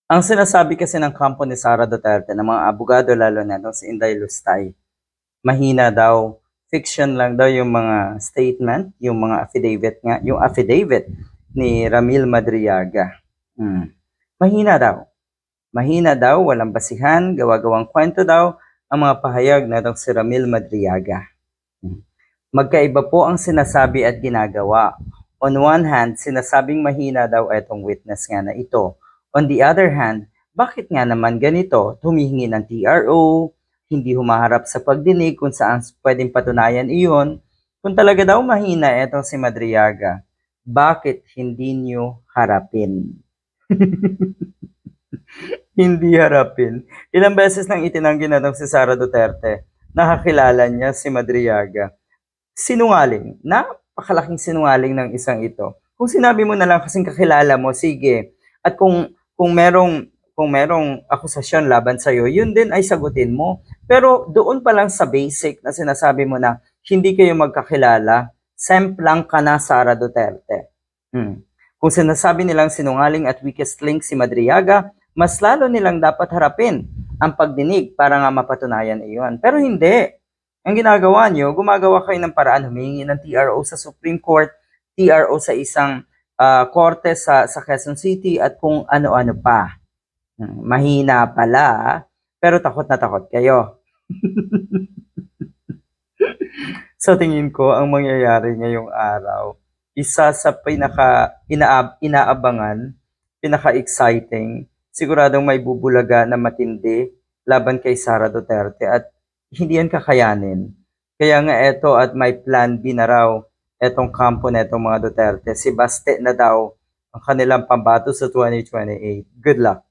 Ang sinasabi kasi ng kampo ni Sara Duterte ng mga abogado lalo na dun sa Inday Lustay, mahina daw, fiction lang daw yung mga statement, yung mga affidavit nga, yung affidavit ni Ramil Madriaga. Hmm. Mahina daw. Mahina daw, walang basihan, gawa-gawang kwento daw ang mga pahayag na daw si Ramil Madriaga. Hmm. Magkaiba po ang sinasabi at ginagawa. On one hand, sinasabing mahina daw itong witness nga na ito. On the other hand, bakit nga naman ganito? Humihingi ng TRO, hindi humaharap sa pagdinig kung saan pwedeng patunayan iyon. Kung talaga daw mahina itong si Madriaga, bakit hindi niyo harapin? Hindi harapin. Ilang beses nang itinanggi na si Sara Duterte, nakakilala niya si Madriaga. Sinungaling. Napakalaking sinungaling ng isang ito. Kung sinabi mo na lang kasing kakilala mo, sige. At kung merong akusasyon laban sa iyo, yun din ay sagutin mo. Pero doon pa lang sa basic na sinasabi mo na hindi kayo magkakilala, semplang ka na Sara Duterte. Kung sinasabi nilang sinungaling at weakest link si Madriaga, mas lalo nilang dapat harapin ang pagdinig para nga mapatunayan iyon. Pero hindi. Ang ginagawa nyo, gumagawa kayo ng paraan, humingi ng TRO sa Supreme Court, TRO sa isang korte sa Quezon City at kung ano-ano pa. Mahina pala, pero takot na takot kayo. Sa tingin ko, ang mangyayari ngayong araw, isa sa inaabangan, pinaka-exciting, siguradong may bubulaga na matindi laban kay Sara Duterte at hindi yan kakayanin. Kaya nga eto at may plan B na raw etong kampo na etong mga Duterte. Si Baste na daw ang kanilang pambato sa 2028. Good luck.